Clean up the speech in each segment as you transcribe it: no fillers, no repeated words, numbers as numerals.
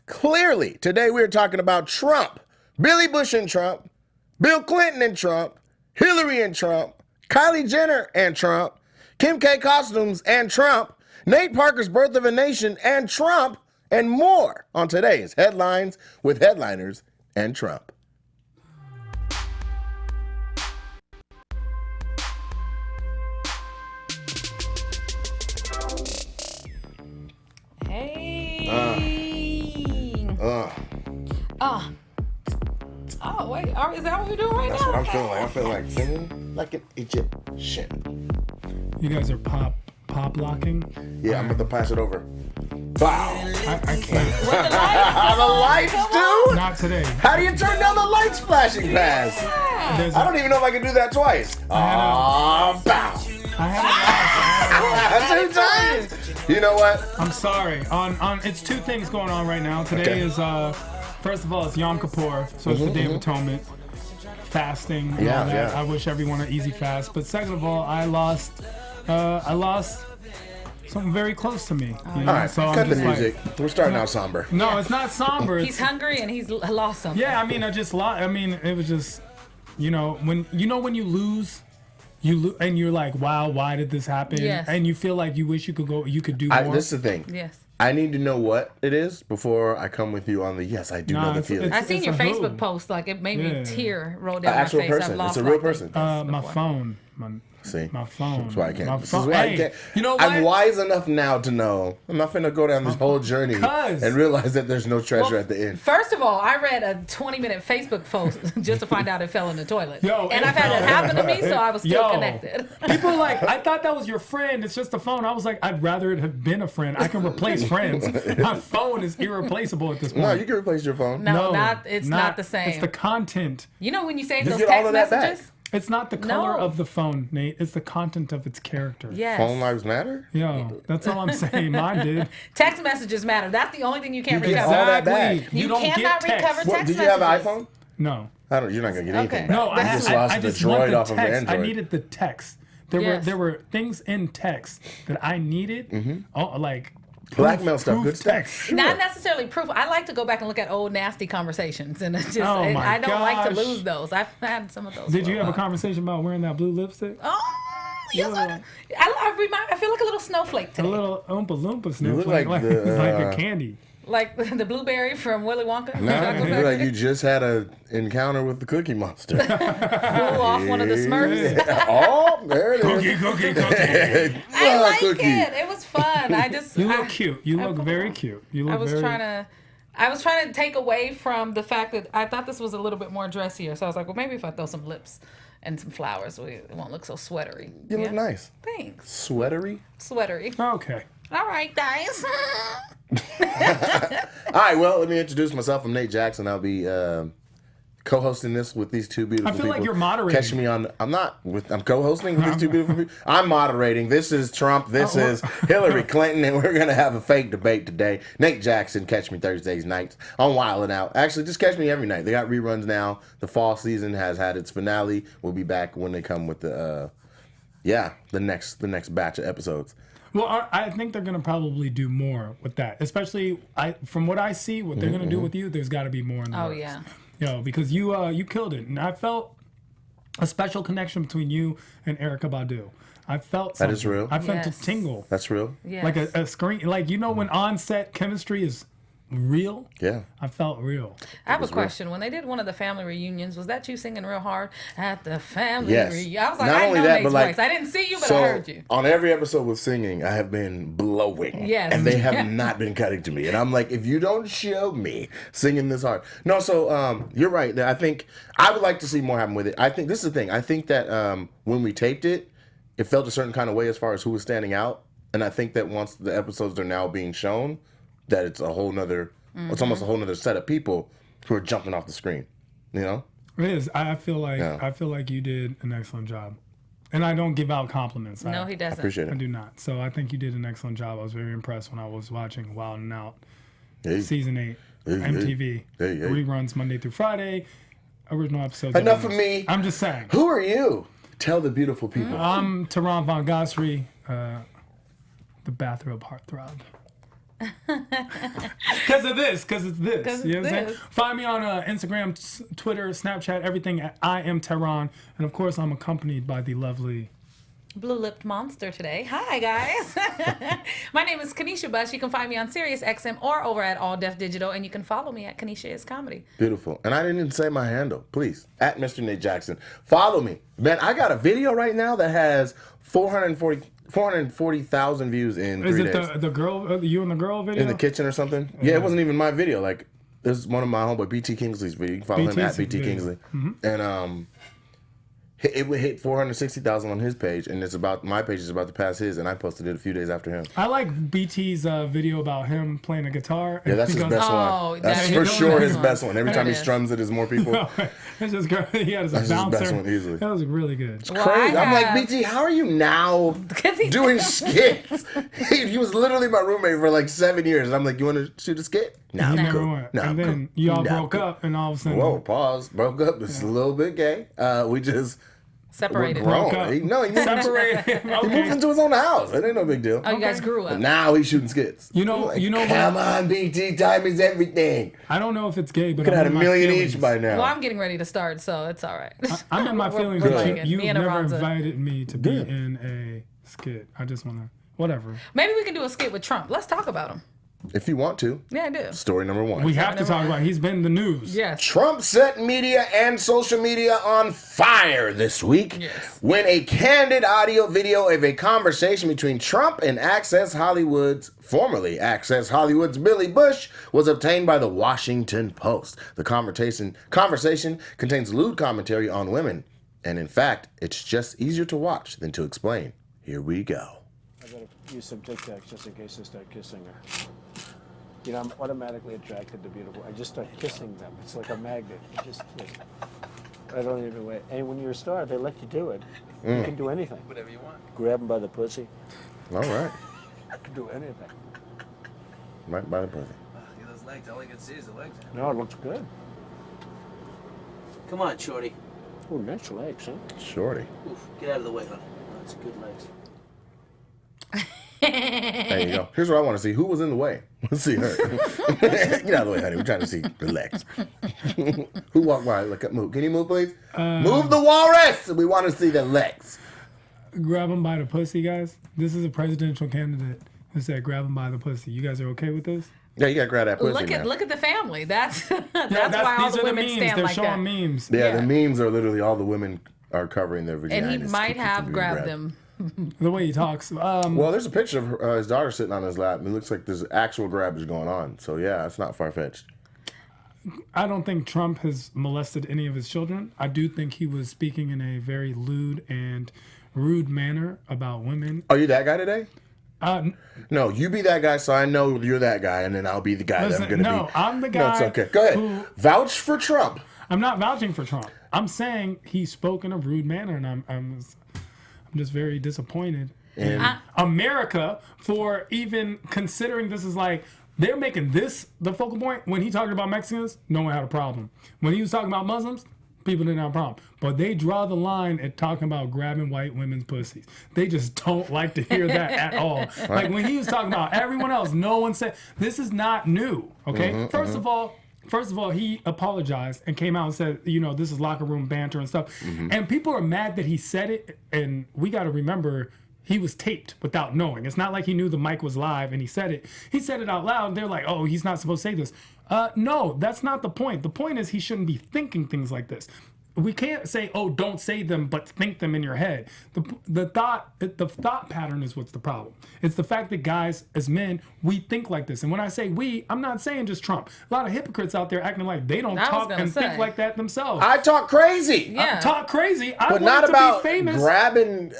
Clearly, today we're talking about Trump, Billy Bush and Trump, Bill Clinton and Trump, Hillary and Trump, Kylie Jenner and Trump, Kim K costumes and Trump, Nate Parker's Birth of a Nation and Trump, and more on today's Headlines with Headliners and Trump. Oh, wait. Is that what we're doing right now? That's what I'm feeling like. I feel like singing like an Egyptian. You guys are pop locking? Yeah, I'm about to pass it over. Wow. I can't. With the lights? The lights, dude? Not today. How do you turn down the lights flashing past? There's I don't even know if I can do that twice. Bow. I had a 2 times. You know what? I'm sorry. On it's 2 things going on right now. Today is first of all, it's Yom Kippur, so it's the Day of Atonement. Fasting and all that. I wish everyone an easy fast. But second of all, I lost something very close to me. All right, so cut the music. We're starting out somber. No, it's not somber. He's hungry and he's lost something. Yeah, I mean, I just lost. I mean, it was just, when you lose, and you're like, wow, why did this happen? Yes. And you feel like you wish you could do more. This is the thing. Yes. I need to know what it is before I come with you on the yes, I do know the feeling. I seen your Facebook post, like it made me tear roll down my face. Person. It's a real person. My phone. See, my phone. That's why I can't. This is why I can't. You know what? I'm wise enough now to know I'm not finna go down this whole journey and realize that there's no treasure at the end. First of all, I read a 20-minute Facebook post just to find out it fell in the toilet. And I've had it happen to me, so I was still connected. People are like, I thought that was your friend. It's just a phone. I was like, I'd rather it have been a friend. I can replace friends. My phone is irreplaceable at this point. No, you can replace your phone. No, it's not the same. It's the content. You know when you save Just those get all text of that messages? back. It's not the color of the phone, Nate. It's the content of its character. Yes. Phone lives matter? Yo, that's all I'm saying. Mine did. Text messages matter. That's the only thing you can't You get recover. all that back. Exactly. You don't cannot get text. recover text messages. Did you have an iPhone? No. You're not gonna get anything. Okay. Back. No, I just lost the want droid the off of text. Android. I needed the text. There were things in text that I needed. Like blackmail stuff, good stuff. text. Sure. Not necessarily proof. I like to go back and look at old nasty conversations, and it's just my I don't like to gosh. lose those. I've had some of those. Did you have a conversation about wearing that blue lipstick? Oh, yes, I feel like a little snowflake today. A little Oompa Loompa You look snowflake, like it's like a candy. Like the blueberry from Willy Wonka. No, you look like you just had an encounter with the Cookie Monster. Blew off one of the Smurfs. Oh, there it is. Cookie. I like Cookie. it. It was fun. You look cute. You look very cute. You look I was trying to take away from the fact that I thought this was a little bit more dressier. So I was like, well, maybe if I throw some lips and some flowers, it won't look so sweatery. You look nice. Thanks. Sweatery? Sweatery. Okay. All right, guys. All right, well, let me introduce myself. I'm Nate Jackson. I'll be co-hosting this with these 2 beautiful people. I feel like you're moderating. Catch me on. I'm co-hosting with these 2 beautiful people. I'm moderating. This is Trump. This is Hillary Clinton, and we're gonna have a fake debate today. Nate Jackson, catch me Thursdays nights on Wildin' Out. Actually, just catch me every night. They got reruns now. The fall season has had its finale. We'll be back when they come with the next batch of episodes. Well, I think they're going to probably do more with that. Especially, from what I see, what they're going to do with you, there's got to be more in the works. Yeah. Because you killed it. And I felt a special connection between you and Erykah Badu. I felt something. That is real. I felt a tingle. That's real. Yes. Like a screen. Like, when on-set chemistry is real. Yeah. I felt real. I have a question. When they did one of the family reunions, was that you singing real hard at the family reunion? I was like, I know Nate's voice. I didn't see you, but I heard you. On every episode with singing, I have been blowing. Yes. And they have not been cutting to me. And I'm like, if you don't show me singing this hard. No, so you're right. I think I would like to see more happen with it. I think this is the thing. I think that when we taped it, it felt a certain kind of way as far as who was standing out. And I think that once the episodes are now being shown, that it's a whole nother, it's almost a whole nother set of people who are jumping off the screen, It is. I feel like you did an excellent job. And I don't give out compliments. No, he doesn't. I appreciate it. I do not. So I think you did an excellent job. I was very impressed when I was watching Wild 'N Out, Season 8, MTV. Reruns Monday through Friday, original episodes. Enough of me. I'm just saying. Who are you? Tell the beautiful people. I'm Tehran Von Ghasri, the bathrobe heartthrob. Because of this, because it's this. 'Cause You know it's what I'm saying? this. Find me on Instagram, Twitter, Snapchat, everything at I am Tehran. And of course, I'm accompanied by the lovely. Blue-lipped monster today. Hi, guys. My name is Kanisha Buss. You can find me on SiriusXM or over at All Def Digital, and you can follow me at Kanisha is Comedy. Beautiful. And I didn't even say my handle. Please, at Mr. Nate Jackson. Follow me. Man, I got a video right now that has 440,000 views in 3 days. Is it the girl, you and the girl video? In the kitchen or something? Yeah, it wasn't even my video. Like, this is one of my homeboy, BT Kingsley's video. You can follow him at BT Kingsley. And it would hit 460,000 on his page, and my page is about to pass his, and I posted it a few days after him. I like BT's video about him playing a guitar. Yeah, that's his best one. That's for sure his best one. Every time he strums it, there's more people. It's just great. He had his bouncer. His best one easily. That was really good. It's crazy. I'm like, BT, how are you now doing skits? He was literally my roommate for like 7 years. And I'm like, you want to shoot a skit? No, He never went. And then y'all broke up, and all of a sudden. Whoa, pause. Broke up. This is a little bit gay. We just... Separated. We're grown. He moved into his own house. It ain't no big deal. Oh, you guys grew up. But now he's shooting skits. You know Come on, BT, time is everything. I don't know if it's gay, but Could have had I'm $1 in my million feelings. each by now. Well, I'm getting ready to start, so it's all right. I'm in my feelings we're that liking. you've Me and never Aranza. invited me to be in a skit. I just want to, whatever. Maybe we can do a skit with Trump. Let's talk about him. If you want to. Yeah, I do. Story number 1. We have to talk about it. He's been in the news. Yes. Trump set media and social media on fire this week when a candid audio video of a conversation between Trump and formerly Access Hollywood's Billy Bush was obtained by the Washington Post. The conversation contains lewd commentary on women, and in fact, it's just easier to watch than to explain. Here we go. I gotta use some Tic Tacs just in case I start kissing her. You know, I'm automatically attracted to beautiful. I just start kissing them. It's like a magnet. I don't even wait. And when you're a star, they let you do it. You can do anything. Whatever you want. Grab them by the pussy. All right. I can do anything. Right by the pussy. Look at those legs. All I can see is the legs. No, it looks good. Come on, shorty. Oh, nice legs, huh? Shorty. Oof, get out of the way, honey. Oh, that's good legs. There you go. Here's what I want to see. Who was in the way? Let's see her. Get out of the way, honey. We're trying to see the legs. Who walked by? Look, move. Can you move, please? Move the walrus. We want to see the legs. Grab him by the pussy, guys. This is a presidential candidate who said grab him by the pussy. You guys are okay with this? Yeah, you gotta grab that pussy. Look at the family. That's why all these the are women memes. stand They're like showing that. memes. Yeah, the memes are literally all the women are covering their vaginas. And he might have grabbed them. The way he talks. Well, there's a picture of his daughter sitting on his lap, and it looks like there's actual grabbage going on. So yeah, it's not far fetched. I don't think Trump has molested any of his children. I do think he was speaking in a very lewd and rude manner about women. Are you that guy today? No, you be that guy, so I know you're that guy, and then I'll be the guy that I'm gonna be. No, I'm the guy. No, it's okay. Go ahead. Vouch for Trump. I'm not vouching for Trump. I'm saying he spoke in a rude manner, and I'm just very disappointed in America for even considering this is like they're making this the focal point. When he talked about Mexicans, no one had a problem. When he was talking about Muslims, people didn't have a problem. But they draw the line at talking about grabbing white women's pussies. They just don't like to hear that at all. Like when he was talking about everyone else, no one said, this is not new, okay? First of all, he apologized and came out and said, you know, this is locker room banter and stuff. And people are mad that he said it. And we got to remember, he was taped without knowing. It's not like he knew the mic was live and he said it. He said it out loud. And they're like, oh, he's not supposed to say this. No, that's not the point. The point is he shouldn't be thinking things like this. We can't say, oh, don't say them, but think them in your head. The thought pattern is what's the problem. It's the fact that guys, as men, we think like this. And when I say we, I'm not saying just Trump. A lot of hypocrites out there acting like they don't talk and think like that themselves. I talk crazy. Yeah. Talk crazy. I But want not to about be famous. grabbing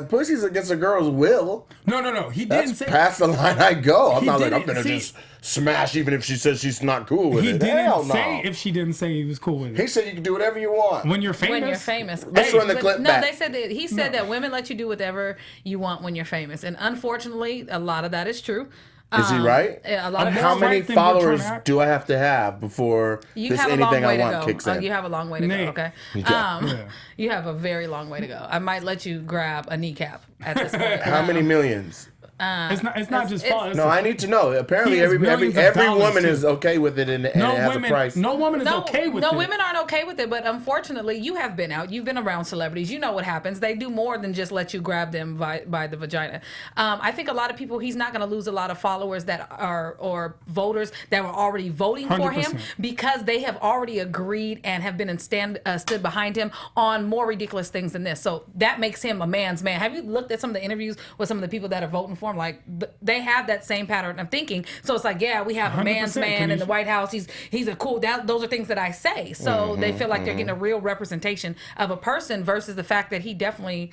pussies against a girl's will. No. He That's didn't say. past the line I go. I'm He not like, I'm didn't going to see- just smash even if she says she's not cool with He it. didn't Hell say no. if she didn't say he was cool with He it. said you can do whatever you want. When you're famous. When you're famous. Let's run the But clip no, back. they said that he said that women let you do whatever you want when you're famous. And unfortunately, a lot of that is true. Is he right? A lot of How more many right than you're followers trying to act. do I have to have before You this have a long anything way I to want go. kicks in? You have a long way to go, Nate. okay? Yeah. You have a very long way to go. I might let you grab a kneecap at this point. How many millions? It's not just false. No, I need to know. Apparently, He has every millions of dollars, woman too. is okay with it, and it has a price. No woman is okay with it. No, women aren't okay with it, but unfortunately, you have been out. You've been around celebrities. You know what happens. They do more than just let you grab them by the vagina. I think a lot of people, he's not going to lose a lot of followers that are, or voters that were already voting for him 100%. because they have already agreed and have been stood behind him on more ridiculous things than this. So that makes him a man's man. Have you looked at some of the interviews with some of the people that are voting for him? Like, they have that same pattern of thinking. So it's like, yeah, we have a man's man in the White House. He's a cool. Those are things that I say. So they feel like they're getting a real representation of a person versus the fact that he definitely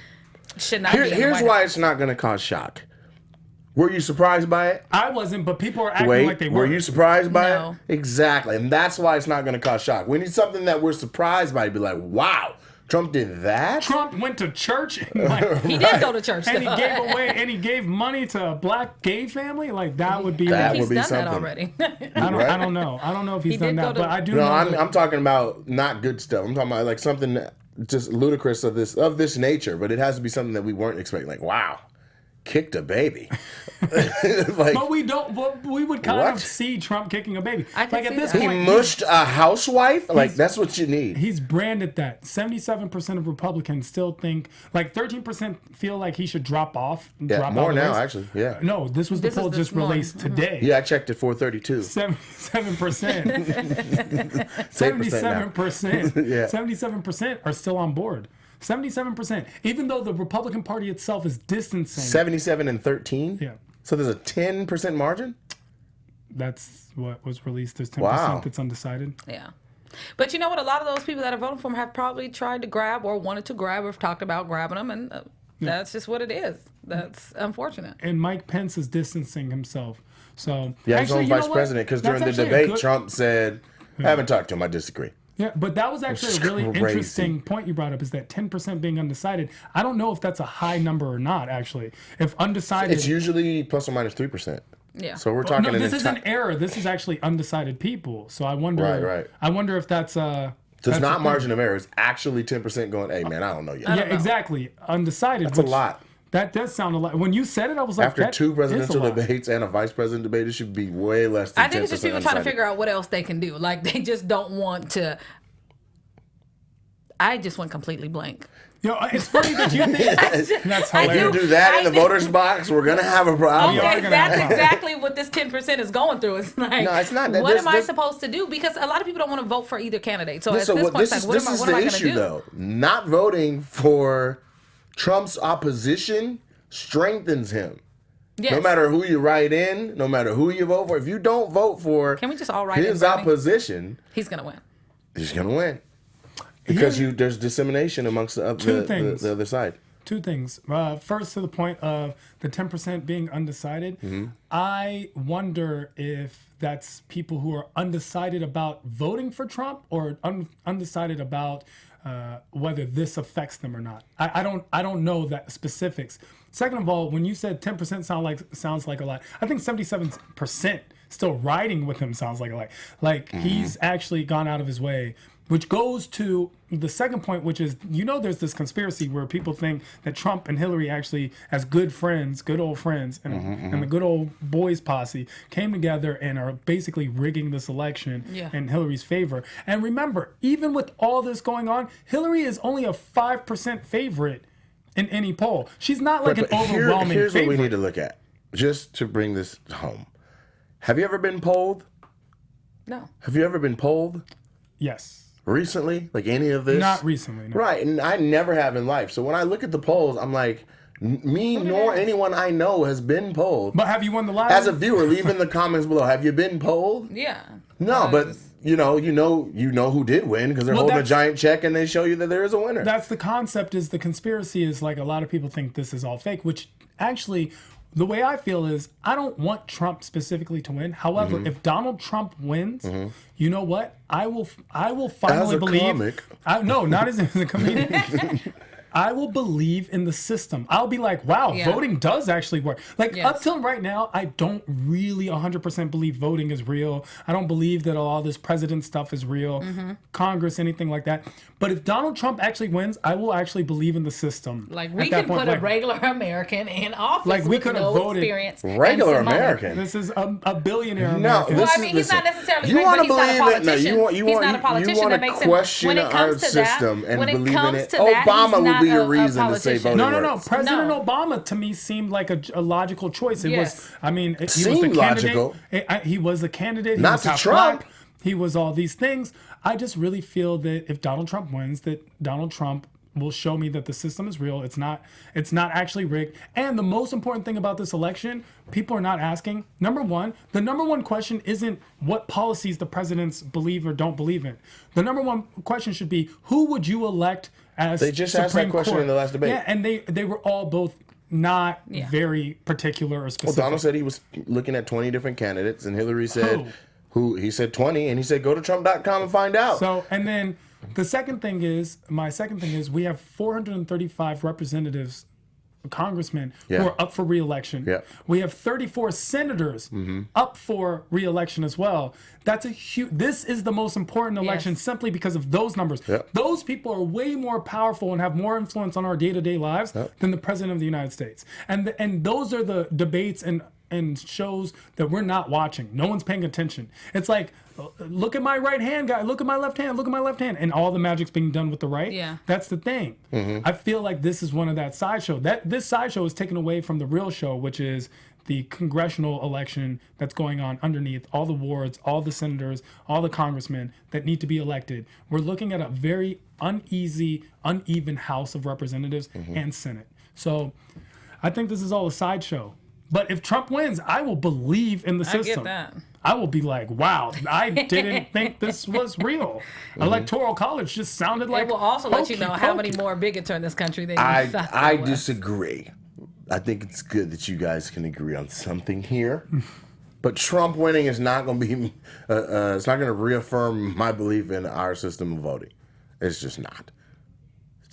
should not be in the Here's White why House. it's not going to cause shock. Were you surprised by it? I wasn't, but people are acting like they were. Were you surprised by No. it? Exactly. And that's why it's not going to cause shock. We need something that we're surprised by to be like, wow, Trump did that? Trump went to church and, He did go to church. and he though. gave away and he gave money to a black gay family. Like that would be. That He's would be done something. that already. I don't know. I don't know if he's He done did that, go to- but I do No, know. I'm talking about not good stuff. I'm talking about like something just ludicrous of this nature, but it has to be something that we weren't expecting. Like, wow, kicked a baby. Like, But we don't. But we would kind What? of see Trump kicking a baby. I can Like at see this that. he point, mushed a housewife? Like, that's what you need. he's branded that. 77% of Republicans still think, like 13% feel like he should drop off. Yeah, drop more out of the now, race. actually. Yeah. No, this was This the is poll this just morning. released today. Yeah, I checked at 432. 77%. 77%. Yeah. 77% are still on board. 77%. Even though the Republican Party itself is distancing. 77 and 13? Yeah. So there's a 10% margin? That's what was released. There's 10% Wow. that's undecided. Yeah. But you know what? A lot of those people that are voting for him have probably tried to grab or wanted to grab or have talked about grabbing him. And that's just what it is. That's unfortunate. And Mike Pence is distancing himself. So Yeah, he's actually, on you know vice what? president because during That's the actually a debate, good- Trump said, I haven't talked to him, I disagree. Yeah, but that was actually a really Crazy. interesting point you brought up, is that 10% being undecided. I don't know if that's a high number or not, actually. If undecided... It's usually plus or minus 3%. Yeah. So we're talking no, an this is an entire... error. This is actually undecided people. So I wonder... Right. I wonder if that's... So it's that's not a thing. margin of error. It's actually 10% going, hey, man, I don't know yet. Yeah, exactly. Undecided. That's a lot. That does sound a lot. When you said it, I was like, After that two is a presidential lot. debates and a vice president debate, it should be way less than 10%. I think it's just people trying to undecided. figure out what else they can do. Like, they just don't want to. I just went completely blank. Yo, it's funny that you think that's I If hilarious. you do that in the I do. voters box, we're going to have a problem. are Okay, gonna that's have- exactly what this 10% is going through. It's like, No, it's not. What There's- am I there's- supposed to do? Because a lot of people don't want to vote for either candidate. So So at this what, point, this it's is, like, this is what am I the going to issue, do? though. Not voting for Trump's opposition strengthens him. Yes. No matter who you write in, no matter who you vote for, if you don't vote for Can we just all write in his Bernie? opposition, He's going to win. he's going to win. Because there's dissemination amongst the other side. Two things. First, to the point of the 10% being undecided, Mm-hmm. I wonder if that's people who are undecided about voting for Trump or undecided about whether this affects them or not. I don't know that specifics. Second of all, when you said 10% sounds like a lot, I think 77% still riding with him sounds like a lot. Like he's actually gone out of his way. Which goes to the second point, which is, there's this conspiracy where people think that Trump and Hillary actually, as good friends, good old friends, and the good old boys posse came together and are basically rigging this election in Hillary's favor. And remember, even with all this going on, Hillary is only a 5% favorite in any poll. She's not like an overwhelming Here's favorite. what we need to look at, just to bring this home. Have you ever been polled? No. Have you ever been polled Yes. recently? Like any of this? Not recently, no. Right, and I never have in life. So when I look at the polls, I'm like, me nor anyone I know has been polled. But have you won the lottery? As a viewer, leave in the comments below. Have you been polled? Yeah. No, but you know who did win because they're Well, holding a that's- giant check and they show you that there is a winner. That's the concept. Is the conspiracy is like a lot of people think this is all fake, which actually the way I feel is I don't want Trump specifically to win. However, Mm-hmm. if Donald Trump wins, you know what? I will finally a believe. comic. No, not as a comedian. I will believe in the system. I'll be like, wow, voting does actually work. Like up till right now, I don't really 100% believe voting is real. I don't believe that all this president stuff is real, Congress, anything like that. But if Donald Trump actually wins, I will actually believe in the system. Like we can put a regular American in office like we with could have no voted experience. Regular American. This is a billionaire No, American. Well, I mean, he's not necessarily you want to believe it? No, he's not a politician. You That want makes to him, question when it comes our to system that, and when it believe in comes it. to that, Obama he's would be not a reason to say politician. voting No. works. President Obama to me seemed like a logical choice. It was. I mean, he was the Seemed candidate. logical. He was the candidate. He Not was to half Trump. black. He was all these things. I just really feel that if Donald Trump wins, that Donald Trump will show me that the system is real. It's not actually rigged. And the most important thing about this election, people are not asking. The number one question isn't what policies the presidents believe or don't believe in. The number one question should be, who would you elect as They just Supreme asked that question Court? in the last debate. Yeah, and they were all both not very particular or specific. Well, Donald said he was looking at 20 different candidates, and Hillary said, he said 20, and he said, go to Trump.com and find out. So, and then my second thing is, we have 435 representatives, congressmen who are up for re-election. Yeah. We have 34 senators up for re-election as well. That's a huge. This is the most important election simply because of those numbers. Yeah. Those people are way more powerful and have more influence on our day-to-day lives than the president of the United States. And those are the debates and shows that we're not watching. No one's paying attention. It's like, look at my right hand, guy. Look at my left hand. Look at my left hand. And all the magic's being done with the right. Yeah. That's the thing. I feel like this is one of that sideshow. This sideshow is taken away from the real show, which is the congressional election that's going on underneath all the wards, all the senators, all the congressmen that need to be elected. We're looking at a very uneven House of Representatives and Senate. So I think this is all a sideshow. But if Trump wins, I will believe in the system. I get that. I will be like, wow, I didn't think this was real. Electoral college just sounded like. It will also let you know how many more bigots are in this country than you thought there I was. disagree. I think it's good that you guys can agree on something here. But Trump winning is not going to be, it's not going to reaffirm my belief in our system of voting. It's just not.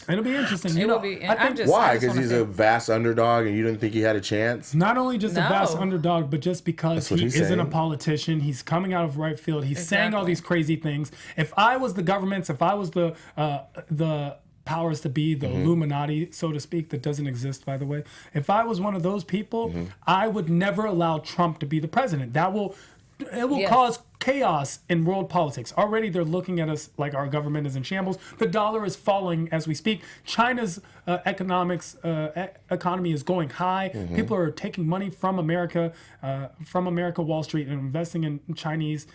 It'll be interesting. It will be. Why? Because he's a vast underdog and you didn't think he had a chance? Not only just a vast underdog, but just because he isn't saying. a politician. He's coming out of right field. He's saying all these crazy things. If I was the governments, if I was the powers to be, the Illuminati, so to speak, that doesn't exist, by the way. If I was one of those people, I would never allow Trump to be the president. It will cause chaos in world politics. Already they're looking at us like our government is in shambles. The dollar is falling as we speak. China's economy is going high. People are taking money from America Wall Street, and investing in Chinese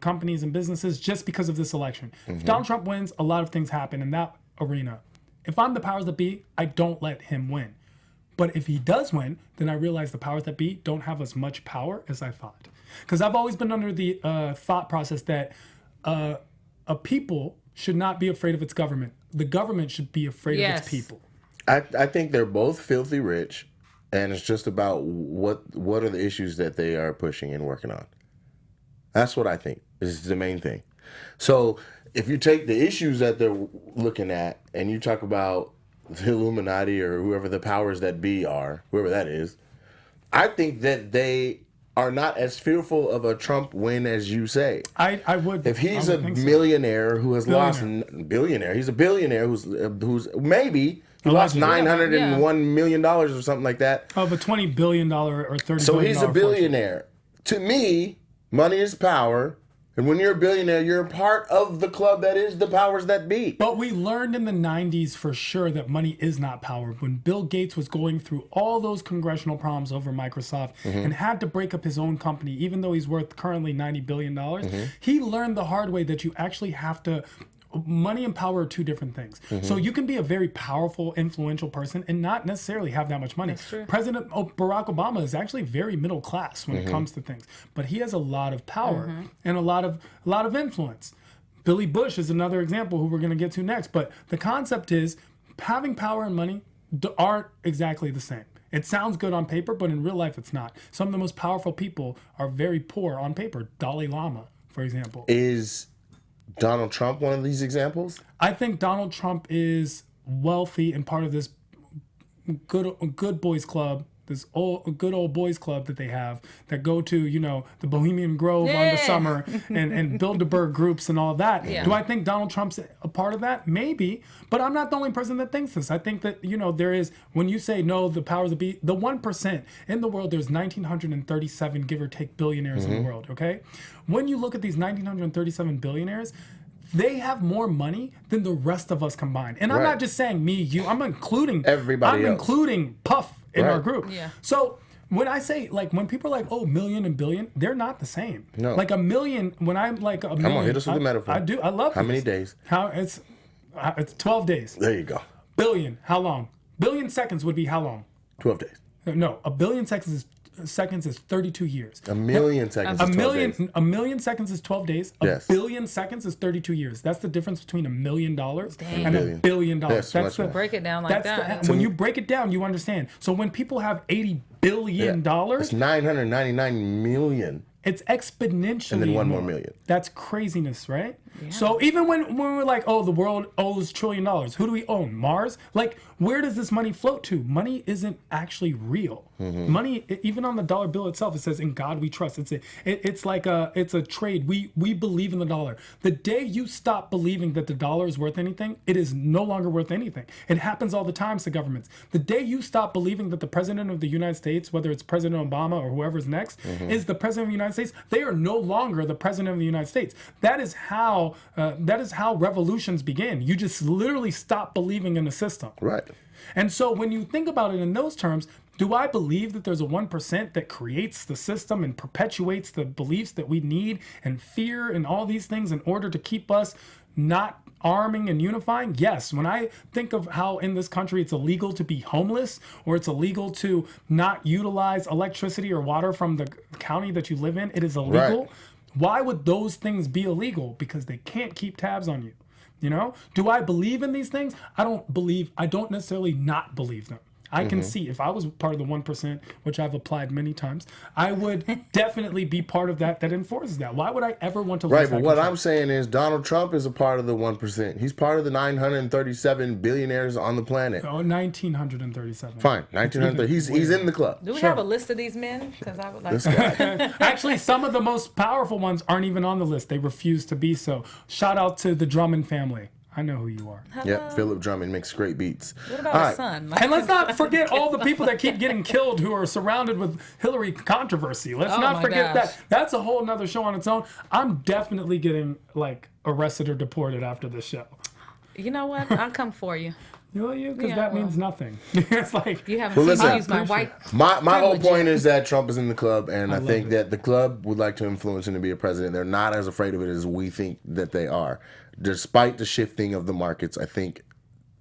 companies and businesses just because of this election. If Donald Trump wins, a lot of things happen in that arena. If I'm the powers that be, I don't let him win. But if he does win, then I realize the powers that be don't have as much power as I thought. Because I've always been under the thought process that a people should not be afraid of its government. The government should be afraid of its people. I think they're both filthy rich, and it's just about what are the issues that they are pushing and working on. That's what I think is the main thing. So if you take the issues that they're looking at and you talk about the Illuminati or whoever the powers that be are, whoever that is, I think that they are not as fearful of a Trump win as you say. I would. If he's a millionaire who has lost billionaire, he's a billionaire who's maybe he lost $901 million or something like that. Of a $20 billion or $30 billion. So he's a billionaire. To me, money is power. And when you're a billionaire, you're a part of the club that is the powers that be. But we learned in the 90s for sure that money is not power. When Bill Gates was going through all those congressional problems over Microsoft and had to break up his own company, even though he's worth currently $90 billion, he learned the hard way that you actually have to... Money and power are two different things. So you can be a very powerful, influential person and not necessarily have that much money. That's true. President Barack Obama is actually very middle class when it comes to things, but he has a lot of power and a lot of influence. Billy Bush is another example who we're going to get to next. But the concept is having power and money aren't exactly the same. It sounds good on paper, but in real life it's not. Some of the most powerful people are very poor on paper. Dalai Lama, for example. Is Donald Trump one of these examples? I think Donald Trump is wealthy and part of this good boys club, this good old boys club that they have that go to, the Bohemian Grove on the summer and Bilderberg groups and all that. Yeah. Do I think Donald Trump's a part of that? Maybe, but I'm not the only person that thinks this. I think that, there is, when you say no, the powers that be, the 1% in the world, there's 1,937 give or take billionaires in the world, okay? When you look at these 1,937 billionaires, they have more money than the rest of us combined. And I'm not just saying me, you, I'm including everybody else. Including Puff in our group. Yeah. So when I say, like, when people are like, oh, million and billion, they're not the same. No. Like a million, when I'm like a million. Come on, hit us with the metaphor. I do. I love How this. many days? It's 12 days. There you go. Billion, how long? Billion seconds would be how long? 12 days. No, a billion seconds is 32 years. A million seconds is 12 days. A million seconds is 12 days. A billion seconds is 32 years. That's the difference between $1 million and $1 billion. Yes, That's the Break it down like that. When you break it down, you understand. So when people have $80 billion, it's 999 million. It's exponentially And then one more million. That's craziness, right? Yeah. So even when we're like, oh, the world owes $1 trillion, who do we own? Mars? Like, where does this money float to? Money isn't actually real. Money, even on the dollar bill itself, it says, "In God we trust." It's like it's a trade. We believe in the dollar. The day you stop believing that the dollar is worth anything, it is no longer worth anything. It happens all the time to governments. The day you stop believing that the president of the United States, whether it's President Obama or whoever's next, is the president of the United States, they are no longer the president of the United States. That is how revolutions begin. You just literally stop believing in the system. Right. And so when you think about it in those terms, do I believe that there's a 1% that creates the system and perpetuates the beliefs that we need and fear and all these things in order to keep us not arming and unifying? Yes. When I think of how in this country it's illegal to be homeless, or it's illegal to not utilize electricity or water from the county that you live in, it is illegal. Right. Why would those things be illegal? Because they can't keep tabs on you. Do I believe in these things? I don't necessarily not believe them. I can see if I was part of the 1%, which I've applied many times, I would definitely be part of that enforces that. Why would I ever want to lose that Right, but what control? I'm saying is Donald Trump is a part of the 1%. He's part of the 937 billionaires on the planet. Oh, 1,937. Fine, 1930. He's in the club. Do we have a list of these men? Because I would like This guy. Actually, some of the most powerful ones aren't even on the list. They refuse to be so. Shout out to the Drummond family. I know who you are. Yep, Philip Drummond makes great beats. What about All his son? And let's not forget all the people that keep getting killed who are surrounded with Hillary controversy. Let's not forget that. That's a whole nother show on its own. I'm definitely getting arrested or deported after this show. You know what? I'll come for you. Will you? Because that means nothing. It's like you haven't seen me use my white. My whole point is that Trump is in the club, and I think that the club would like to influence him to be a president. They're not as afraid of it as we think that they are. Despite the shifting of the markets, I think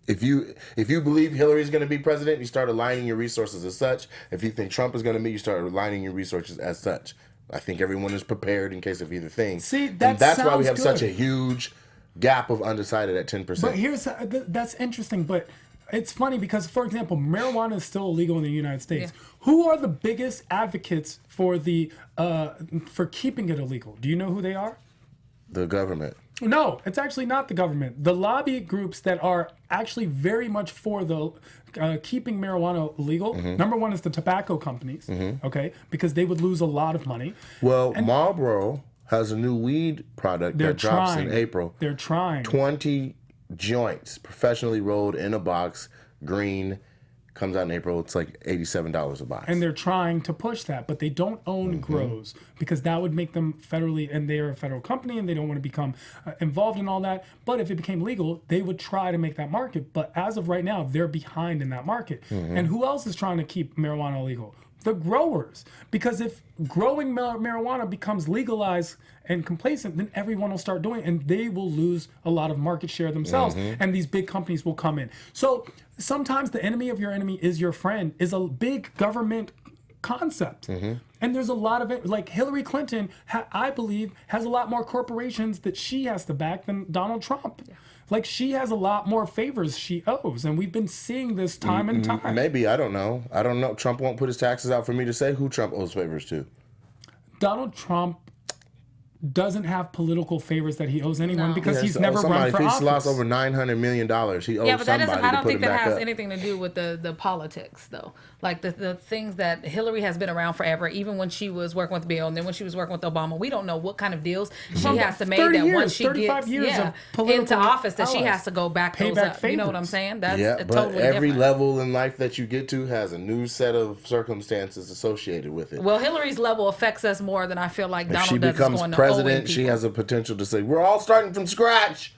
if you believe Hillary's going to be president, you start aligning your resources as such. If you think Trump is going to be, you start aligning your resources as such. I think everyone is prepared in case of either thing. See, that's why we have such a huge gap of undecided at 10%. But that's interesting. But it's funny because, for example, marijuana is still illegal in the United States. Yeah. Who are the biggest advocates for for keeping it illegal? Do you know who they are? The government. No, it's actually not the government. The lobby groups that are actually very much for the keeping marijuana illegal. Number one is the tobacco companies, okay, because they would lose a lot of money. Well, Marlboro has a new weed product that drops in April. They're trying. 20 joints, professionally rolled in a box, green, comes out in April. It's like $87 a box. And they're trying to push that, but they don't own grows because that would make them federally, and they're a federal company and they don't want to become involved in all that. But if it became legal, they would try to make that market. But as of right now, they're behind in that market. And who else is trying to keep marijuana illegal? The growers. Because if growing marijuana becomes legalized and complacent, then everyone will start doing it, and they will lose a lot of market share themselves, and these big companies will come in. So sometimes the enemy of your enemy is your friend is a big government concept. And there's a lot of it. Like Hillary Clinton, I believe, has a lot more corporations that she has to back than Donald Trump. Yeah. Like she has a lot more favors she owes, and we've been seeing this time and time. Maybe, I don't know. Trump won't put his taxes out for me to say who Trump owes favors to. Donald Trump doesn't have political favors that he owes anyone because Yeah, he's so never run for He's office. lost over $900 million. He owes Yeah, but that somebody doesn't. I to don't put think him that back has up. anything to do with the politics, though. Like the things that Hillary has been around forever, even when she was working with Bill, and then when she was working with Obama. We don't know what kind of deals she has to make that once she 35 gets years of political into office, that she allies. has to go back Pay those back up. You know what I'm favors. saying? That's Yeah, but totally every different. level in life that you get to has a new set of circumstances associated with it. Well, Hillary's level affects us more than I feel like If Donald she does. becomes going president, to she has a potential to say, "We're all starting from scratch.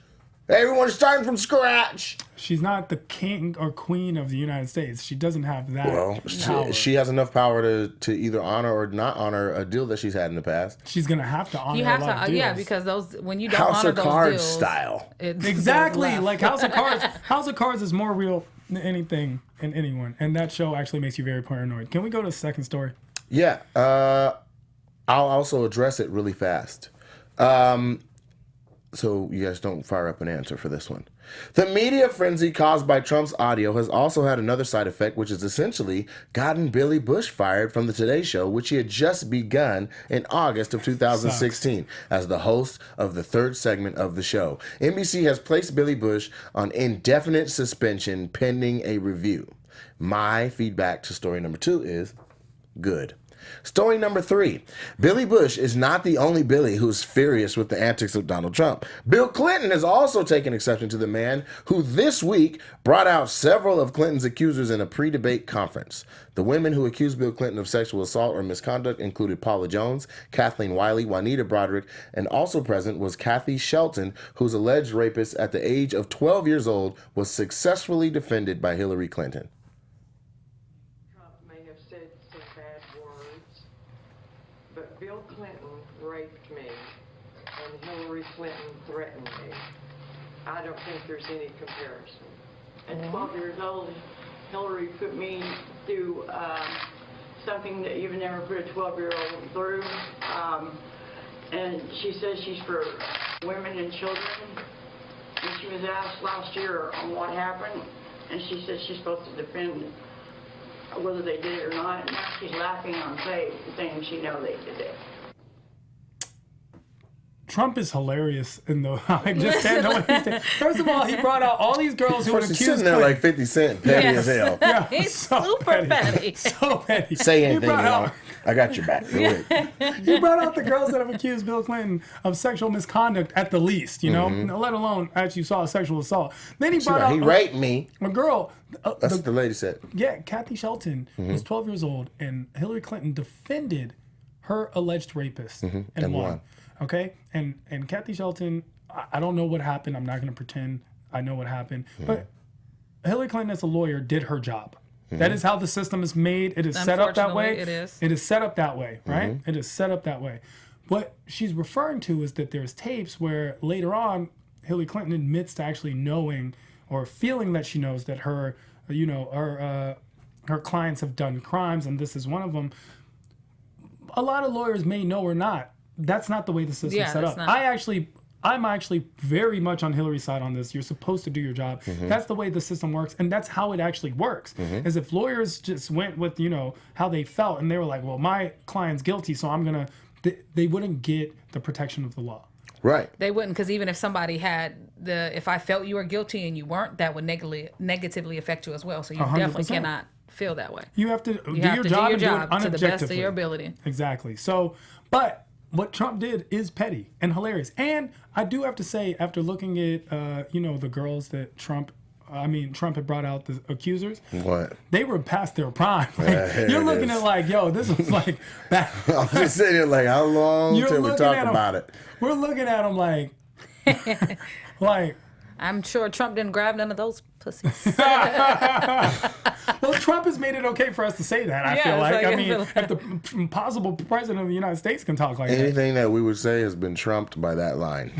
Everyone's starting from scratch." She's not the king or queen of the United States. She doesn't have that Well, power. she has enough power to either honor or not honor a deal that she's had in the past. She's gonna have to honor You have a lot of to, deals. yeah, because those when you don't House honor of those Cards deals, style. it's Exactly, left. like House of Cards. House of Cards is more real than anything and anyone, and that show actually makes you very paranoid. Can we go to the second story? Yeah, I'll also address it really fast. So you guys don't fire up an answer for this one. The media frenzy caused by Trump's audio has also had another side effect, which has essentially gotten Billy Bush fired from the Today Show, which he had just begun in August of 2016 as the host of the third segment of the show. NBC has placed Billy Bush on indefinite suspension pending a review. My feedback to story number 2 is good. Story number 3. Billy Bush is not the only Billy who's furious with the antics of Donald Trump. Bill Clinton has also taken exception to the man who this week brought out several of Clinton's accusers in a pre-debate conference. The women who accused Bill Clinton of sexual assault or misconduct included Paula Jones, Kathleen Wiley, Juanita Broderick, and also present was Kathy Shelton, whose alleged rapist at the age of 12 years old was successfully defended by Hillary Clinton. May have said some bad words, but Bill Clinton raped me and Hillary Clinton threatened me. I don't think there's any comparison. At 12 years old, Hillary put me through something that you've never put a 12-year-old through. And she says she's for women and children. And she was asked last year on what happened, and she said she's supposed to defend whether they did it or not. Now she's laughing on tape, saying she know they did it. Trump is hilarious in the I just stand the way he said. First of all, he brought out all these girls who would He's accuse sitting there Clinton. like 50 Cent, petty as hell. Yeah, He's so super petty. So petty. Say He anything, brought you out- know. I got your back. Real quick. He brought out the girls that have accused Bill Clinton of sexual misconduct at the least, you know, let alone actually saw a sexual assault. Then he brought out He raped me. a girl. That's what the lady said. Yeah, Kathy Shelton was 12 years old, and Hillary Clinton defended her alleged rapist and won. Okay, and Kathy Shelton, I don't know what happened. I'm not going to pretend I know what happened, but Hillary Clinton as a lawyer did her job. That is how the system is made. It is set up that way. Unfortunately, it is. It is set up that way, right? It is set up that way. What she's referring to is that there's tapes where later on Hillary Clinton admits to actually knowing or feeling that she knows that her, you know, her clients have done crimes, and this is one of them. A lot of lawyers may know or not. That's not the way the system's set that's up. not. I'm actually very much on Hillary's side on this. You're supposed to do your job. That's the way the system works, and that's how it actually works. Is if lawyers just went with, you know, how they felt, and they were like, well, my client's guilty, so I'm gonna, they wouldn't get the protection of the law. Right. They wouldn't, because even if somebody had if I felt you were guilty and you weren't, that would negatively affect you as well. So you 100%. definitely cannot feel that way. You have to do You have your to job do your and do it job to the best of unobjectively. your ability. Exactly. So, but what Trump did is petty and hilarious. And I do have to say, after looking at, you know, the girls that Trump had brought out, the accusers. What? They were past their prime. Like, Here you're it looking is. at like, yo, this was like back. I'm just sitting here like, how long You're till we looking talk at 'em. about it? We're looking at them like, like, I'm sure Trump didn't grab none of those pussies. well, Trump has made it okay for us to say that. I Yeah, feel it's like. like- I I mean, feel like- if the possible president of the United States can talk like that. Anything that we would say has been trumped by that line.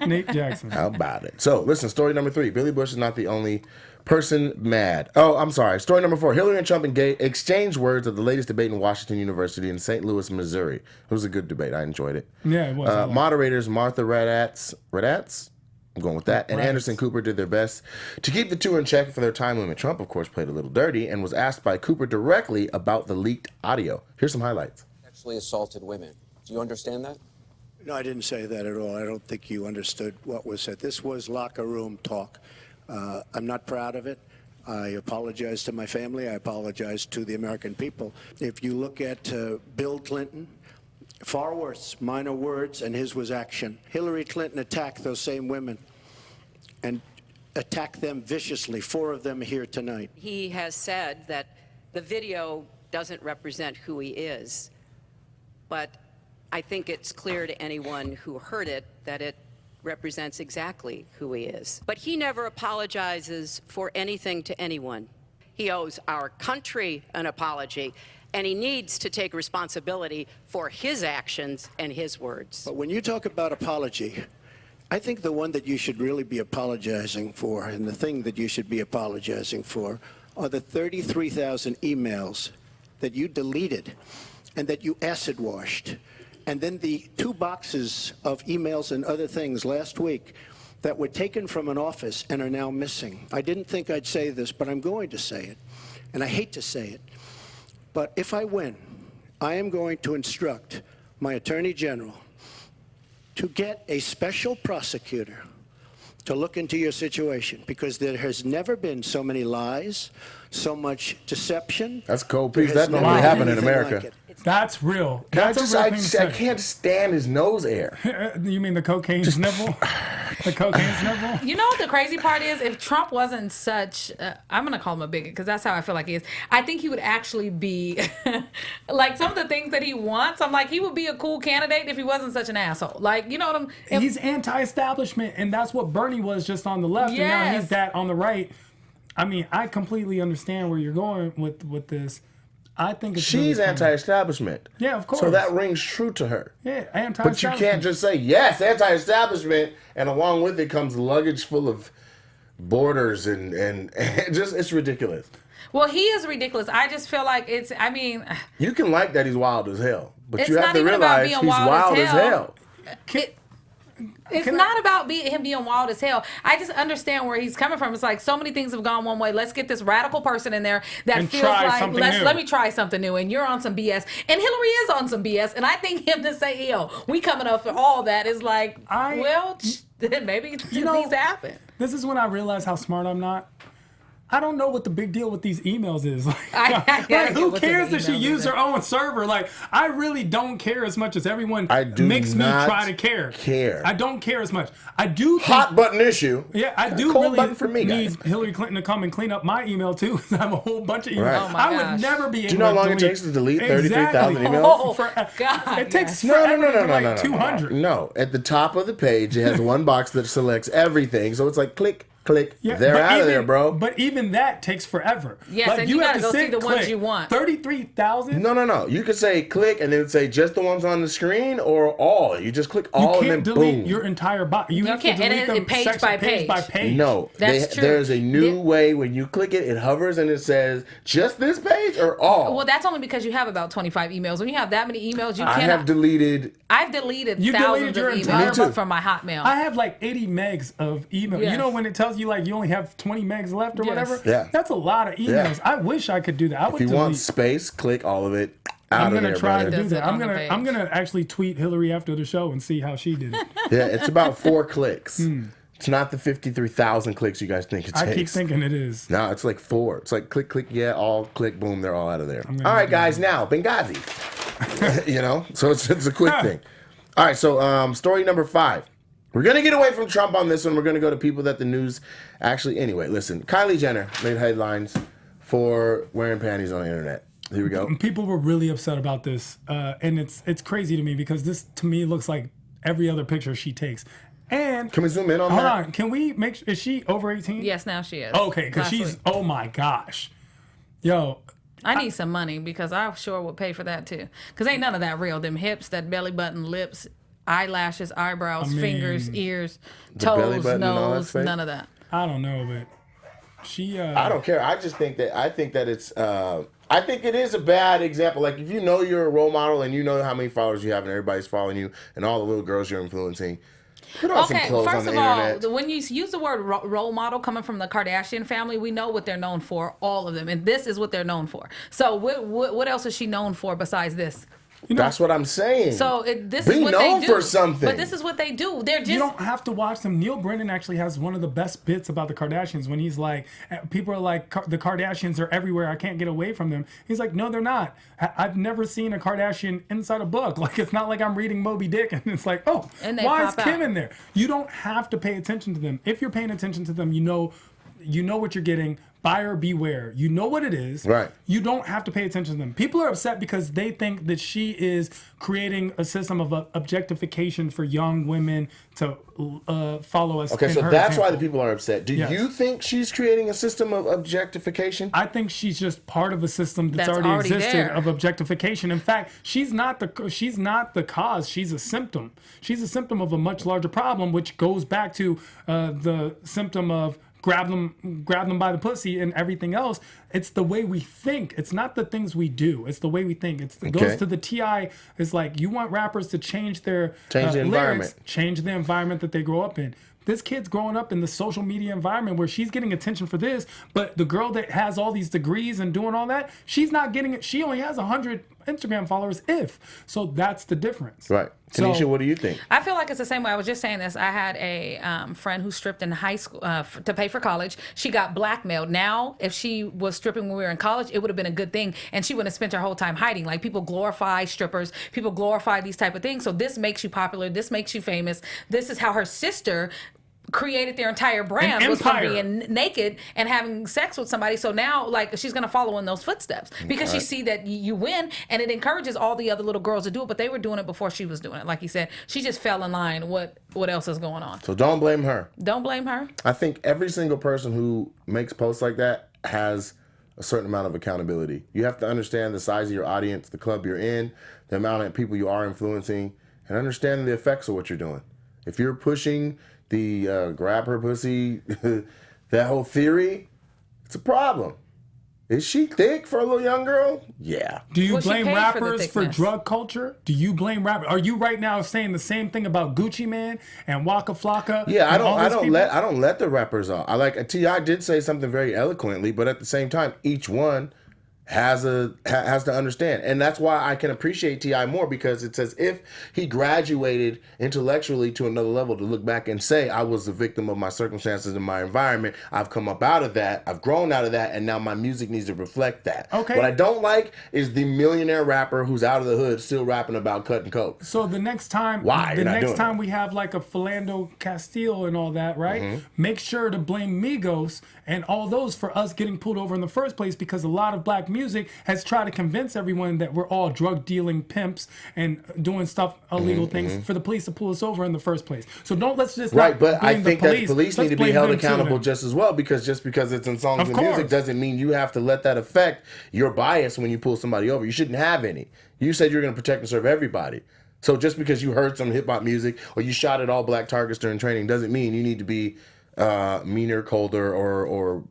Nate Jackson. How about it? So, listen, story number 3. Billy Bush is not the only person mad. Oh, I'm sorry. Story number 4. Hillary and Trump exchanged words at the latest debate in Washington University in St. Louis, Missouri. It was a good debate. I enjoyed it. Yeah, it was. I liked it. Moderators Martha Radatz? I'm going with that. And Radatz. Anderson Cooper did their best to keep the two in check for their time limit. Trump, of course, played a little dirty and was asked by Cooper directly about the leaked audio. Here's some highlights. Sexually assaulted women. Do you understand that? No, I didn't say that at all. I don't think you understood what was said. This was locker room talk. I'm not proud of it. I apologize to my family. I apologize to the American people. If you look at Bill Clinton, far worse, minor words, and his was action. Hillary Clinton attacked those same women and attacked them viciously. 4 of them here tonight. He has said that the video doesn't represent who he is, but I think it's clear to anyone who heard it that it represents exactly who he is. But he never apologizes for anything to anyone. He owes our country an apology, and he needs to take responsibility for his actions and his words. But when you talk about apology, I think the one that you should really be apologizing for, and the thing that you should be apologizing for, are the 33,000 emails that you deleted and that you acid washed. And then the 2 boxes of emails and other things last week that were taken from an office and are now missing. I didn't think I'd say this, but I'm going to say it. And I hate to say it. But if I win, I am going to instruct my Attorney General to get a special prosecutor to look into your situation, because there has never been so many lies, so much deception. That's cold piece. That don't really happen in America. Like That's real. I That's can't stand his nose air. You mean the cocaine snivel? The cocaine snivel? You know what the crazy part is? If Trump wasn't such, I'm going to call him a bigot because that's how I feel like he is. I think he would actually be, like some of the things that he wants, I'm like, he would be a cool candidate if he wasn't such an asshole. Like, you know what I'm... He's anti-establishment, and that's what Bernie was just on the left, and now he's that on the right. I mean, I completely understand where you're going with this. I think it's She's really anti-establishment. Yeah, of course. So that rings true to her. Yeah, anti-establishment. But you can't just say, yes, anti-establishment, and along with it comes luggage full of borders and just, it's ridiculous. Well, he is ridiculous. I just feel like it's, I mean... You can like that he's wild as hell, but It's you have not to even about realize being he's wild as as hell. hell. It's not about him being wild as hell. I just understand where he's coming from. It's like so many things have gone one way. Let's get this radical person in there that And feels try like something new. let me try something new. And you're on some BS. And Hillary is on some BS. And I think him to say, yo, we coming up for all that is like, maybe it needs to happen. This is when I realize how smart I'm not. I don't know what the big deal with these emails is. Like, who cares if she used her own server? Like, I really don't care as much as everyone makes me try to care. I don't care as much. I do think, hot button issue. Yeah, I do cold really button for me, need guys. Hillary Clinton to come and clean up my email too. I have a whole bunch of emails. Right. Oh my I gosh. would never be able to delete. Do you know how long it takes to delete 33,000 emails? Oh, God. It takes No, like 200. No, at the top of the page, it has one box that selects everything. So it's like click, click. Yeah, they're but out of there, even- bro. But even that takes forever. Yes, Like, and you have gotta to go see sit, the ones click. you want. 33,000? No. You could say click and then say just the ones on the screen or all. You just click all You and then can't delete boom. your entire box. You have can't, to and delete it- them page section, by page. by page. No, That's true. there's a new Yeah. way when you click it, it hovers and it says just this page or all. Well, that's only because you have about 25 emails. When you have that many emails, you I cannot. have deleted. I've deleted You thousands deleted your of entire emails box? from my Hotmail. I have like 80 megs of email. Yes. You know when it tells you like you only have 20 megs left or Yes. whatever? Yeah. That's a lot of emails. Yeah. I wish I could do that. I would If you want delete. space, click all of it out I'm of gonna there, try to brother. do Does it that. I'm on the gonna page. I'm gonna actually tweet Hillary after the show and see how she did it. Yeah, it's about 4 clicks. It's not the 53,000 clicks you guys think it takes. I keep thinking it is. No, it's like 4. It's like click, click, yeah, all click, boom, they're all out of there. All right, guys, now Benghazi. So it's a quick thing. All right, so story number 5. We're gonna get away from Trump on this one. We're gonna go to people that the news actually. Anyway, listen. Kylie Jenner made headlines for wearing panties on the internet. Here we go. People were really upset about this, and it's crazy to me because this to me looks like every other picture she takes. And Can we zoom in on hold that? on, can we make? Is she over 18? Yes, now she is. Okay, because Last she's. week. Oh my gosh, yo. I need some money because I sure would pay for that too. Because ain't none of that real. Them hips, that belly button, lips, eyelashes, eyebrows, fingers, ears, belly toes, button and all nose, that's fake? none of that. I don't know, but she. I don't care. I think that it's. I think it is a bad example. Like if you know you're a role model and you know how many followers you have and everybody's following you and all the little girls you're influencing. Put on some Okay, clothes on first the of all, internet. when you use the word role model coming from the Kardashian family, we know what they're known for, all of them, and this is what they're known for. So what else is she known for besides this? That's what I'm saying. So this Be is what known they do for something. But this is what they do. They're just. You don't have to watch them. Neil Brennan actually has one of the best bits about the Kardashians when he's like, people are like, the Kardashians are everywhere. I can't get away from them. He's like, no, they're not. I've never seen a Kardashian inside a book. Like, it's not like I'm reading Moby Dick and it's like, oh, why is Kim in there? You don't have to pay attention to them. If you're paying attention to them, you know what you're getting. Buyer beware. You know what it is. Right. You don't have to pay attention to them. People are upset because they think that she is creating a system of objectification for young women to follow us. Okay, so that's why the people are upset. Do Yes. you think she's creating a system of objectification? I think she's just part of a system that's already existed there. of objectification. In fact, she's not the cause. She's a symptom. She's a symptom of a much larger problem, which goes back to the symptom of grab them by the pussy and everything else. It's the way we think. It's not the things we do. It's the way we think. It goes to the TI. It's like, you want rappers to change their the environment. lyrics, change the environment that they grow up in. This kid's growing up in the social media environment where she's getting attention for this, but the girl that has all these degrees and doing all that, she's not getting it. She only has 100 Instagram followers, so that's the difference. Right. Kanisha, what do you think? I feel like it's the same way. I was just saying this. I had a friend who stripped in high school to pay for college. She got blackmailed. Now, if she was stripping when we were in college, it would have been a good thing, and she wouldn't have spent her whole time hiding. Like, people glorify strippers. People glorify these type of things. So this makes you popular. This makes you famous. This is how her sister created their entire brand, was from being naked and having sex with somebody. So now, like, she's gonna follow in those footsteps because she see that you win, and it encourages all the other little girls to do it. But they were doing it before she was doing it. Like you said, she just fell in line. What else is going on? So don't blame her. Don't blame her. I think every single person who makes posts like that has a certain amount of accountability. You have to understand the size of your audience, the club you're in, the amount of people you are influencing, and understand the effects of what you're doing. If you're pushing the grab her pussy, that whole theory, it's a problem. Is she thick for a little young girl? Yeah. Do you blame rappers for drug culture? Do you blame rappers? Are you right now saying the same thing about Gucci Mane and Waka Flocka? Yeah, I don't let the rappers off. I like T.I. did say something very eloquently, but at the same time, each one has to understand, and that's why I can appreciate T.I. more, because it's as if he graduated intellectually to another level to look back and say, I was the victim of my circumstances and my environment. I've come up out of that. I've grown out of that, and now my music needs to reflect that. Okay. What I don't like is the millionaire rapper who's out of the hood still rapping about cutting coke. So the next time, we have like a Philando Castile and all that, right? Mm-hmm. Make sure to blame Migos and all those for us getting pulled over in the first place, because a lot of black music has tried to convince everyone that we're all drug dealing pimps and doing stuff, illegal things, for the police to pull us over in the first place. So let's just but I think that the police Let's need to be blame held them too, accountable then. just as well, because just because it's in songs Of and course. music doesn't mean you have to let that affect your bias when you pull somebody over. You shouldn't have any. You said you're going to protect and serve everybody. So just because you heard some hip hop music or you shot at all black targets during training doesn't mean you need to be meaner, colder, or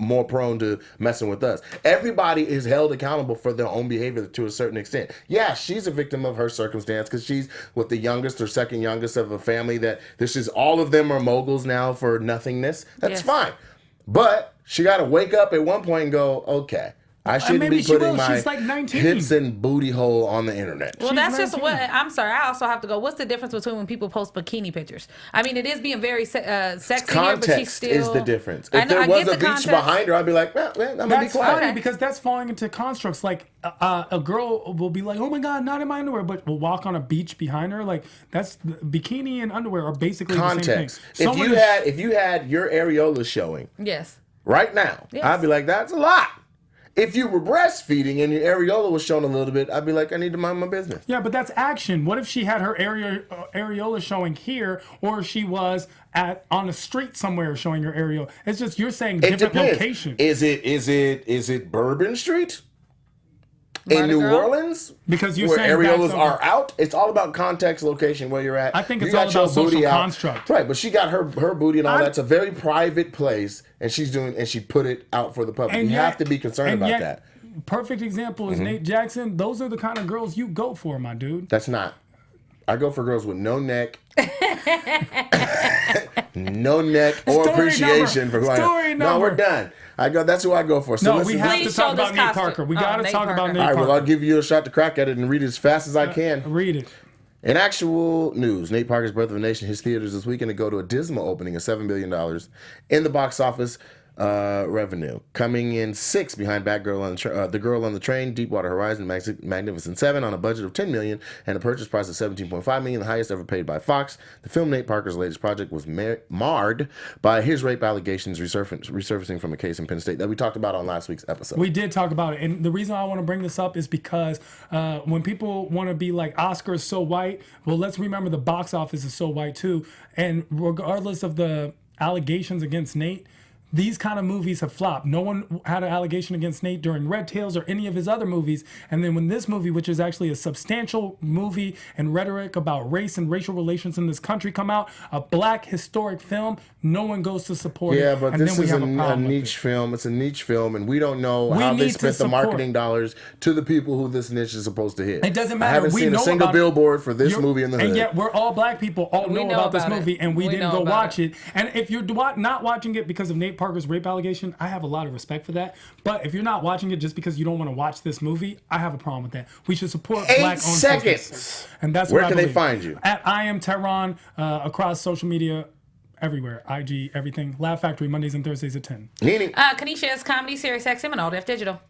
more prone to messing with us. Everybody is held accountable for their own behavior to a certain extent. Yeah, she's a victim of her circumstance because she's with the youngest or second youngest of a family that this is, all of them are moguls now for nothingness. That's fine. But she got to wake up at one point and go, okay, I shouldn't be putting my hips and booty hole on the internet. Well, that's just what I'm sorry. I also have to go. What's the difference between when people post bikini pictures? I mean, it is being very sexy here, but she's still. Is the difference. If there was a beach behind her, I'd be like, well, I'm gonna be quiet. Funny because that's falling into constructs. Like a girl will be like, "Oh my God, not in my underwear," but will walk on a beach behind her. Like, that's bikini and underwear are basically context. the same thing. If you had your areolas showing, yes, right now, I'd be like, that's a lot. If you were breastfeeding and your areola was shown a little bit, I'd be like, I need to mind my business. Yeah, but that's action. What if she had her areola showing here, or she was on the street somewhere showing her areola? It's just, you're saying different location. Is it Bourbon Street in New Orleans? Because you're where saying areolas are out. It's all about context, location, where you're at. I think it's all about social construct. Right, but she got her booty and all that. It's a very private place, and she put it out for the public. And you have to be concerned about that. Perfect example is Nate Jackson. Those are the kind of girls you go for, my dude. That's not. I go for girls with no neck. No neck or Story appreciation number. for who I Story am. number. No, we're done. That's who I go for. So No, listen, we have to Please talk show about this Nate costume. Parker. We Oh, got to Nate talk about Parker. Nate all right, Parker. well, I'll give you a shot to crack at it and read it as fast as I can. Read it. In actual news, Nate Parker's Birth of a Nation hits theaters this weekend to go to a dismal opening of $7 billion in the box office revenue, coming in 6th behind The Girl on the Train, Deepwater Horizon, Magnificent Seven on a budget of $10 million and a purchase price of $17.5 million, the highest ever paid by Fox. The film Nate Parker's latest project was marred by his rape allegations resurfacing from a case in Penn State that we talked about on last week's episode. We did talk about it, and the reason I want to bring this up is because when people want to be like, Oscar is so white, well, let's remember the box office is so white too, and regardless of the allegations against Nate, these kind of movies have flopped. No one had an allegation against Nate during Red Tails or any of his other movies. And then when this movie, which is actually a substantial movie and rhetoric about race and racial relations in this country, come out, a black historic film, no one goes to support it. Yeah, but and this then we is have a problem with niche it. film. It's a niche film, and we don't know how they need to spent the support. marketing dollars to the people who this niche is supposed to hit. It doesn't matter. I haven't We seen a know single about it. billboard for this movie in the hood. And yet we're all black people, all know about this movie, and we didn't know go about watch it. And if you're not watching it because of Nate Parker's rape allegation, I have a lot of respect for that. But if you're not watching it just because you don't want to watch this movie, I have a problem with that. We should support black-owned 8 seconds. businesses. And that's Where what I can they believe. find you? At I Am Tehran, across social media, everywhere. IG, everything. Laugh Factory, Mondays and Thursdays at 10. Nene. Kanisha's Comedy, Sirius XM, and All Def Digital.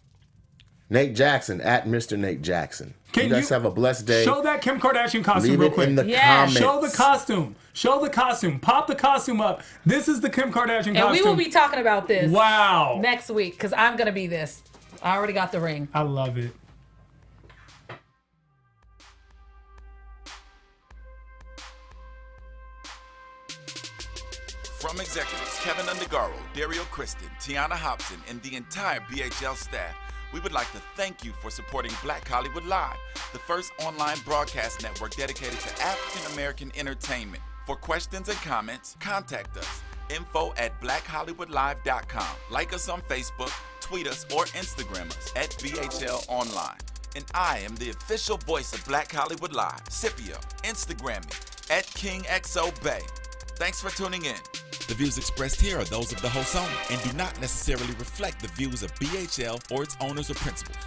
Nate Jackson at Mr. Nate Jackson. Can you guys have a blessed day. Show that Kim Kardashian costume Leave real it quick. in the Yeah. comments. Show the costume. Show the costume. Pop the costume up. This is the Kim Kardashian costume. And we will be talking about this Wow. next week because I'm going to be this. I already got the ring. I love it. From executives Keven Undergaro, Dario Kristen, Tiana Hobson, and the entire BHL staff, we would like to thank you for supporting Black Hollywood Live, the first online broadcast network dedicated to African American entertainment. For questions and comments, contact us. info@blackhollywoodlive.com. Like us on Facebook, tweet us, or Instagram us at BHL Online. And I am the official voice of Black Hollywood Live, Scipio. Instagram me at KingXOBay. Thanks for tuning in. The views expressed here are those of the host only and do not necessarily reflect the views of BHL or its owners or principals.